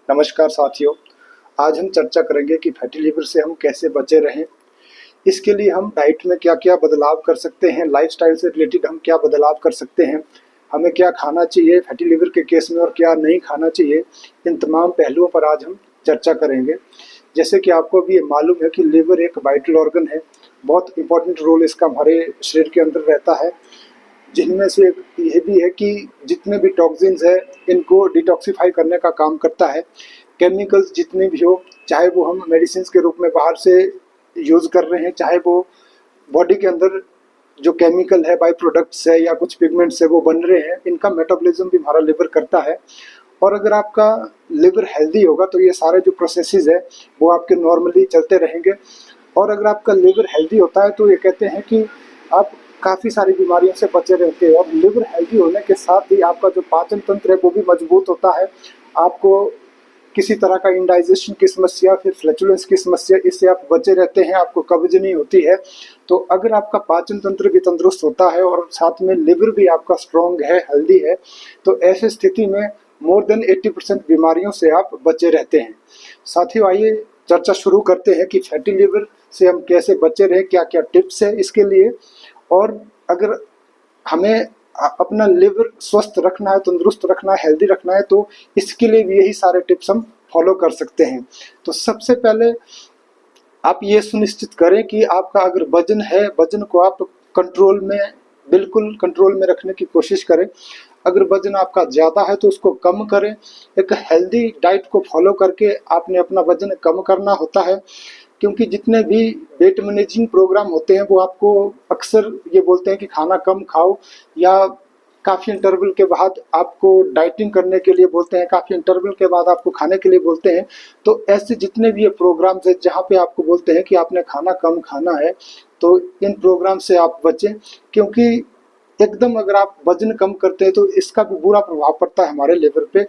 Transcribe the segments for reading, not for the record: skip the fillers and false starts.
नमस्कार साथियों, आज हम चर्चा करेंगे कि फैटी लिवर से हम कैसे बचे रहें। इसके लिए हम डाइट में क्या-क्या बदलाव कर सकते हैं, लाइफस्टाइल से रिलेटेड हम क्या बदलाव कर सकते हैं, हमें क्या खाना चाहिए फैटी लिवर के केस में और क्या नहीं खाना चाहिए। इन तमाम पहलुओं पर आज हम चर्चा करेंगे। जैसे कि आपको भी ये मालूम है कि लिवर एक वाइटल ऑर्गन है, बहुत इंपॉर्टेंट रोल इसका हमारे शरीर के अंदर रहता है, जिनमें से ये भी है कि जितने भी टॉक्सिन्स है इनको डिटॉक्सिफाई करने का काम करता है। केमिकल्स जितने भी हो, चाहे वो हम मेडिसिन के रूप में बाहर से यूज़ कर रहे हैं, चाहे वो बॉडी के अंदर जो केमिकल है, बाई प्रोडक्ट्स है या कुछ पिगमेंट्स है वो बन रहे हैं, इनका मेटाबॉलिज्म भी हमारा लिवर करता है। और अगर आपका लिवर हेल्दी होगा तो ये सारे जो प्रोसेसेस है वो आपके नॉर्मली चलते रहेंगे। और अगर आपका लिवर हेल्दी होता है तो ये कहते हैं कि आप काफ़ी सारी बीमारियों से बचे रहते हैं। और लिवर हेल्दी होने के साथ ही आपका जो पाचन तंत्र है वो भी मजबूत होता है। आपको किसी तरह का इंडाइजेशन की समस्या, फिर फ्लैचुलेंस की समस्या, इससे आप बचे रहते हैं, आपको कब्ज नहीं होती है। तो अगर आपका पाचन तंत्र भी तंदुरुस्त होता है और साथ में लिवर भी आपका स्ट्रॉन्ग है, हेल्दी है, तो ऐसी स्थिति में मोर देन 80% बीमारियों से आप बचे रहते हैं। साथियों, आइए चर्चा शुरू करते हैं कि फैटी लिवर से हम कैसे बचे रहें, क्या क्या टिप्स है इसके लिए। और अगर हमें अपना लिवर स्वस्थ रखना है, तंदुरुस्त रखना है, हेल्दी रखना है, तो इसके लिए भी यही सारे टिप्स हम फॉलो कर सकते हैं। तो सबसे पहले आप ये सुनिश्चित करें कि आपका अगर वजन है, वजन को आप कंट्रोल में, बिल्कुल कंट्रोल में रखने की कोशिश करें। अगर वजन आपका ज़्यादा है तो उसको कम करें। एक हेल्दी डाइट को फॉलो करके आपने अपना वजन कम करना होता है, क्योंकि जितने भी वेट मैनेजिंग प्रोग्राम होते हैं वो आपको अक्सर ये बोलते हैं कि खाना कम खाओ, या काफ़ी इंटरवल के बाद आपको डाइटिंग करने के लिए बोलते हैं, काफ़ी इंटरवल के बाद आपको खाने के लिए बोलते हैं। तो ऐसे जितने भी ये प्रोग्राम्स हैं जहाँ पे आपको बोलते हैं कि आपने खाना कम खाना है, तो इन प्रोग्राम से आप बचें। क्योंकि एकदम अगर आप वजन कम करते हैं तो इसका भी बुरा प्रभाव पड़ता है हमारे लिवर पे।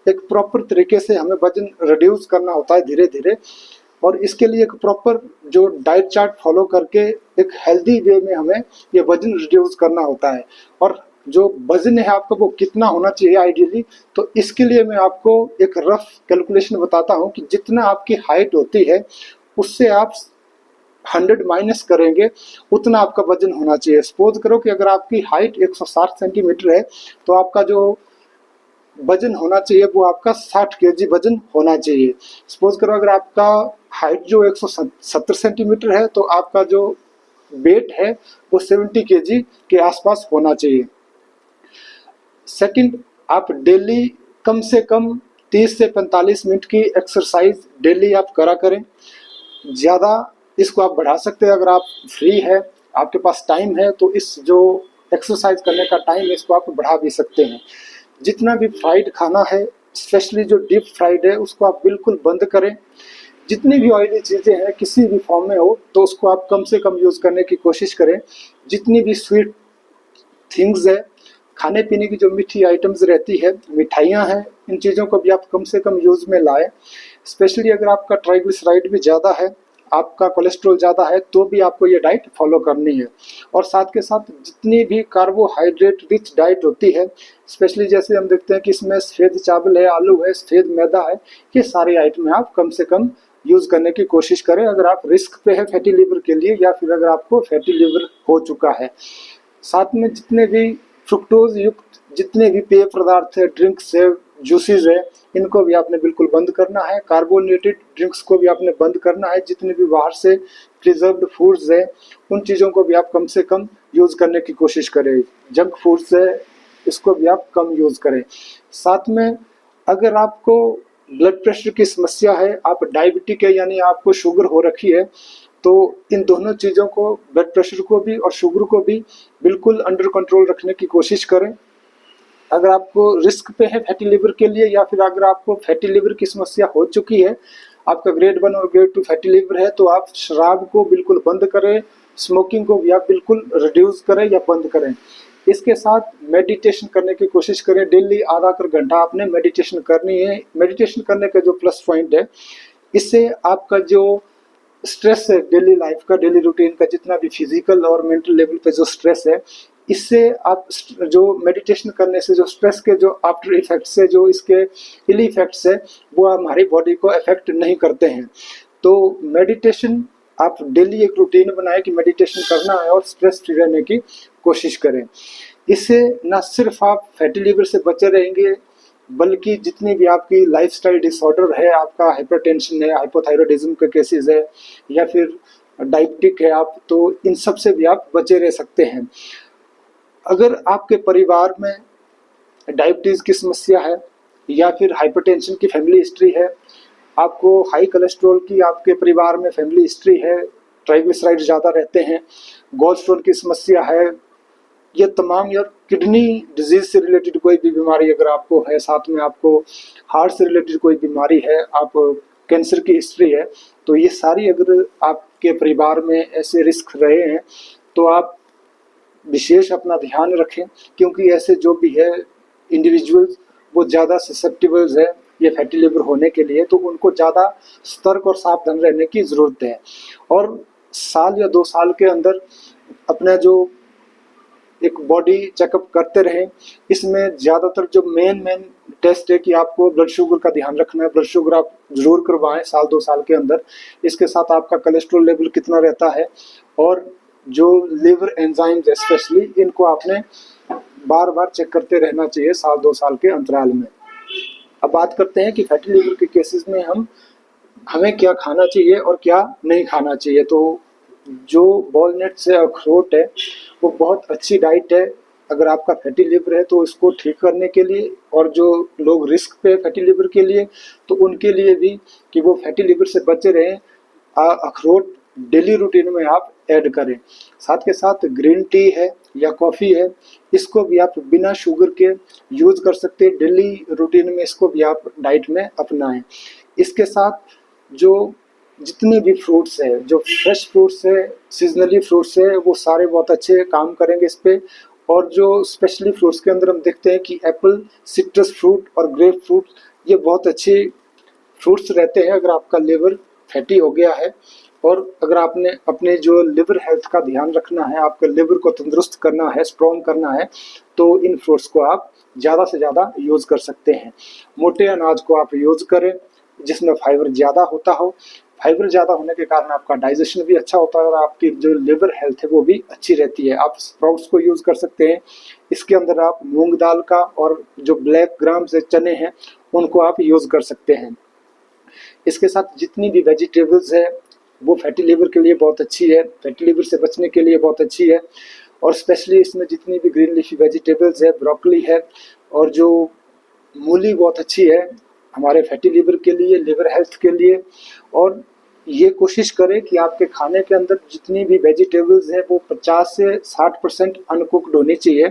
एक प्रॉपर तरीके से हमें वजन रिड्यूस करना होता है धीरे धीरे, और इसके लिए एक प्रॉपर जो डाइट चार्ट फॉलो करके एक हेल्दी वे में हमें ये वजन रिड्यूस करना होता है। और जो वजन है आपका वो कितना होना चाहिए आइडियली, तो इसके लिए मैं आपको एक रफ कैलकुलेशन बताता हूँ कि जितना आपकी हाइट होती है उससे आप 100 माइनस करेंगे उतना आपका वजन होना चाहिए। सपोज करो कि अगर आपकी हाइट 160 सेंटीमीटर है तो आपका जो वजन होना चाहिए वो आपका 60 केजी वजन होना चाहिए। सपोज करो अगर आपका हाइट जो 170 सेंटीमीटर है तो आपका जो वेट है वो 70 केजी के आसपास होना चाहिए। सेकंड, आप डेली कम से कम 30 से 45 मिनट की एक्सरसाइज डेली आप करा करें। ज़्यादा इसको आप बढ़ा सकते हैं, अगर आप फ्री है, आपके पास टाइम है, तो इस जो एक्सरसाइज करने का टाइम है इसको आप बढ़ा भी सकते हैं। जितना भी फ्राइड खाना है, स्पेशली जो डीप फ्राइड है, उसको आप बिल्कुल बंद करें। जितनी भी ऑयली चीज़ें हैं किसी भी फॉर्म में हो तो उसको आप कम से कम यूज़ करने की कोशिश करें। जितनी भी स्वीट थिंग्स है, खाने पीने की जो मीठी आइटम्स रहती है, मिठाइयाँ हैं, इन चीज़ों को भी आप कम से कम यूज़ में लाएं। स्पेशली अगर आपका ट्राइग्लिसराइड भी ज़्यादा है, आपका कोलेस्ट्रॉल ज़्यादा है, तो भी आपको ये डाइट फॉलो करनी है। और साथ के साथ जितनी भी कार्बोहाइड्रेट रिच डाइट होती है, स्पेशली जैसे हम देखते हैं कि इसमें सफ़ेद चावल है, आलू है, सफ़ेद मैदा है, ये सारी आइटमें आप कम से कम यूज़ करने की कोशिश करें अगर आप रिस्क पे है फैटी लिवर के लिए, या फिर अगर आपको फैटी लिवर हो चुका है। साथ में जितने भी फ्रुक्टोज युक्त जितने भी पेय पदार्थ है, ड्रिंक्स है, जूसेस है, इनको भी आपने बिल्कुल बंद करना है। कार्बोनेटेड ड्रिंक्स को भी आपने बंद करना है। जितने भी बाहर से प्रिजर्व्ड फूड्स है उन चीज़ों को भी आप कम से कम यूज़ करने की कोशिश करें। जंक फूड्स है, इसको भी आप कम यूज़ करें। साथ में अगर आपको ब्लड प्रेशर की समस्या है, आप डायबिटिक है यानी आपको शुगर हो रखी है, तो इन दोनों चीज़ों को, ब्लड प्रेशर को भी और शुगर को भी बिल्कुल अंडर कंट्रोल रखने की कोशिश करें। अगर आपको रिस्क पे है फैटी लिवर के लिए, या फिर अगर आपको फैटी लिवर की समस्या हो चुकी है, आपका ग्रेड 1 और ग्रेड 2 फैटी लिवर है, तो आप शराब को बिल्कुल बंद करें, स्मोकिंग को भी आप बिल्कुल रिड्यूस करें या बंद करें। इसके साथ मेडिटेशन करने की कोशिश करें। डेली आधा घंटा आपने मेडिटेशन करनी है। मेडिटेशन करने का जो प्लस पॉइंट है, इससे आपका जो स्ट्रेस है डेली लाइफ का, डेली रूटीन का, जितना भी फिजिकल और मेंटल लेवल पे जो स्ट्रेस है, इससे आप जो मेडिटेशन करने से जो स्ट्रेस के जो आफ्टर इफेक्ट्स है, जो इसके इल इफेक्ट्स है, वो हमारी बॉडी को अफेक्ट नहीं करते हैं। तो मेडिटेशन आप डेली एक रूटीन बनाएं कि मेडिटेशन करना है और स्ट्रेस फ्री रहने की कोशिश करें। इससे ना सिर्फ आप फैटी लिवर से बचे रहेंगे, बल्कि जितनी भी आपकी लाइफस्टाइल डिसऑर्डर है, आपका हाइपरटेंशन है, हाइपोथायरॉयडिज्म के केसेस है, या फिर डायबिटिक है आप, तो इन सब से भी आप बचे रह सकते हैं। अगर आपके परिवार में डायबिटीज़ की समस्या है या फिर हाइपरटेंशन की फैमिली हिस्ट्री है, आपको हाई कोलेस्ट्रॉल की आपके परिवार में फैमिली हिस्ट्री है, ट्राइग्लिसराइड ज़्यादा रहते हैं, गॉल स्टोन की समस्या है, ये तमाम, या किडनी डिजीज से रिलेटेड कोई भी बीमारी अगर आपको है, साथ में आपको हार्ट से रिलेटेड कोई बीमारी है, आप कैंसर की हिस्ट्री है, तो ये सारी अगर आपके परिवार में ऐसे रिस्क रहे हैं तो आप विशेष अपना ध्यान रखें, क्योंकि ऐसे जो भी है इंडिविजुअल्स वो ज़्यादा ससेप्टिबल्स है ये फैटी लिवर होने के लिए, तो उनको ज़्यादा सतर्क और सावधान रहने की ज़रूरत है। और साल या 2 साल के अंदर अपना जो एक बॉडी चेकअप करते रहें। इसमें ज़्यादातर जो मेन टेस्ट है कि आपको ब्लड शुगर का ध्यान रखना है, ब्लड शुगर आप ज़रूर करवाएं साल 2 साल के अंदर। इसके साथ आपका कोलेस्ट्रॉल लेवल कितना रहता है, और जो लिवर एंजाइम्स स्पेशली, इनको आपने बार बार चेक करते रहना चाहिए साल 2 साल के अंतराल में। अब बात करते हैं कि फैटी लिवर के केसेस में हमें क्या खाना चाहिए और क्या नहीं खाना चाहिए। तो जो वॉलनट्स है, अखरोट है, वो बहुत अच्छी डाइट है अगर आपका फैटी लिवर है तो इसको ठीक करने के लिए, और जो लोग रिस्क पे फैटी लिवर के लिए, तो उनके लिए भी कि वो फैटी लिवर से बचे रहें, अखरोट डेली रूटीन में आप ऐड करें। साथ के साथ ग्रीन टी है या कॉफ़ी है, इसको भी आप बिना शुगर के यूज़ कर सकते हैं, डेली रूटीन में इसको भी आप डाइट में अपनाएं। इसके साथ जो जितने भी फ्रूट्स है, जो फ्रेश फ्रूट्स है, सीजनली फ्रूट्स है, वो सारे बहुत अच्छे काम करेंगे इस पे। और जो स्पेशली फ्रूट्स के अंदर हम देखते हैं कि एप्पल, सिट्रस फ्रूट और ग्रेप फ्रूट, ये बहुत अच्छे फ्रूट्स रहते हैं अगर आपका लिवर फैटी हो गया है। और अगर आपने अपने जो लिवर हेल्थ का ध्यान रखना है, आपके लिवर को तंदुरुस्त करना है, स्ट्रॉन्ग करना है, तो इन फ्रूट्स को आप ज़्यादा से ज़्यादा यूज़ कर सकते हैं। मोटे अनाज को आप यूज़ करें जिसमें फाइबर ज़्यादा होता हो। फाइबर ज़्यादा होने के कारण आपका डाइजेशन भी अच्छा होता है और आपकी जो लिवर हेल्थ है वो भी अच्छी रहती है। आप स्प्राउट्स को यूज़ कर सकते हैं। इसके अंदर आप मूंग दाल का और जो ब्लैक ग्राम्स है, चने हैं, उनको आप यूज़ कर सकते हैं। इसके साथ जितनी भी वेजिटेबल्स है वो फैटी लिवर के लिए बहुत अच्छी है, फैटी लिवर से बचने के लिए बहुत अच्छी है। और स्पेशली इसमें जितनी भी ग्रीन लीफी वेजिटेबल्स है, ब्रोकली है, और जो मूली बहुत अच्छी है हमारे फैटी लिवर के लिए, लिवर हेल्थ के लिए। और ये कोशिश करें कि आपके खाने के अंदर जितनी भी वेजिटेबल्स है वो 50 से 60% अनकुक्ड होनी चाहिए।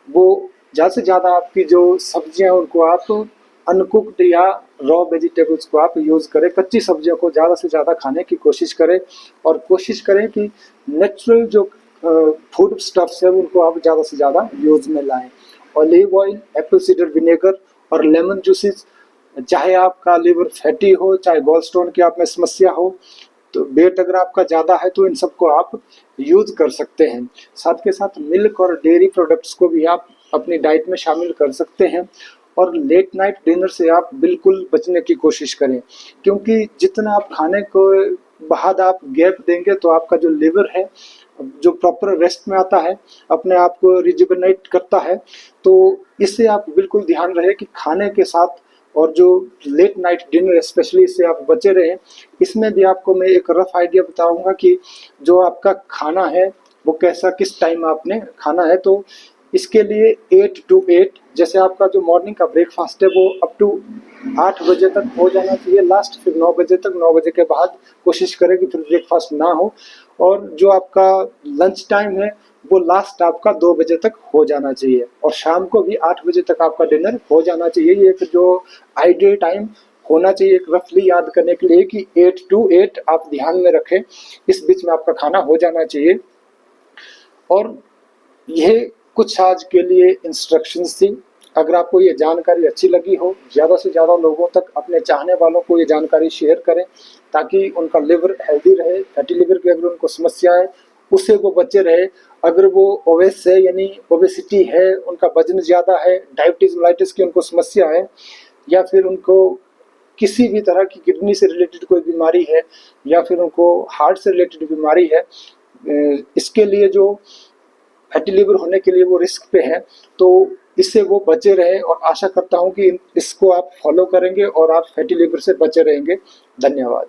वो ज़्यादा से ज़्यादा आपकी जो सब्जियां हैं उनको आप अनकुक्ड या रॉ वेजिटेबल्स को आप यूज़ करें। कच्ची सब्जियों को ज़्यादा से ज़्यादा खाने की कोशिश करें, और कोशिश करें कि नेचुरल जो फूड स्टफ्स है उनको आप ज़्यादा से ज़्यादा यूज़ में लाएं। Olive oil, Apple cedar vinegar और लेमन जूसेस, चाहे आपका लिवर फैटी हो, चाहे गॉल स्टोन की आप में समस्या हो, तो वेट अगर आपका ज़्यादा है तो इन सबको आप यूज़ कर सकते हैं। साथ के साथ मिल्क और डेयरी प्रोडक्ट्स को भी आप अपनी डाइट में शामिल कर सकते हैं। और लेट नाइट डिनर से आप बिल्कुल बचने की कोशिश करें, क्योंकि जितना आप खाने को बाद आप गैप देंगे तो आपका जो लिवर है जो प्रॉपर रेस्ट में आता है, अपने आप को रिजुवेनेट करता है। तो इससे आप बिल्कुल ध्यान रहे कि खाने के साथ और जो लेट नाइट डिनर स्पेशली, इससे आप बचे रहें। इसमें भी आपको मैं एक रफ आइडिया बताऊंगा कि जो आपका खाना है वो कैसा, किस टाइम आपने खाना है। तो इसके लिए 8 to 8, जैसे आपका जो मॉर्निंग का ब्रेकफास्ट है वो अप टू 8 बजे तक हो जाना चाहिए लास्ट, फिर 9 बजे तक, 9 बजे के बाद कोशिश करें कि फिर ब्रेकफास्ट ना हो। और जो आपका लंच टाइम है वो लास्ट आपका 2 बजे तक हो जाना चाहिए, और शाम को भी 8 बजे तक आपका डिनर हो जाना चाहिए। ये एक जो आइडियल टाइम होना चाहिए, एक रफली याद करने के लिए कि 8 to 8 आप ध्यान में रखें, इस बीच में आपका खाना हो जाना चाहिए। और यह कुछ आज के लिए इंस्ट्रक्शंस थी। अगर आपको ये जानकारी अच्छी लगी हो, ज़्यादा से ज़्यादा लोगों तक, अपने चाहने वालों को ये जानकारी शेयर करें ताकि उनका लिवर हेल्दी रहे। फैटी लिवर की अगर उनको समस्या है उससे वो बचे रहे। अगर वो ओबेस है यानी ओबेसिटी है, उनका वजन ज़्यादा है, डायबिटीज़ मेलाइटिस की उनको समस्या है, या फिर उनको किसी भी तरह की किडनी से रिलेटेड कोई बीमारी है, या फिर उनको हार्ट से रिलेटेड बीमारी है, इसके लिए जो फैटी लिवर होने के लिए वो रिस्क पे है, तो इससे वो बचे रहे। और आशा करता हूँ कि इसको आप फॉलो करेंगे और आप फैटी लिवर से बचे रहेंगे। धन्यवाद।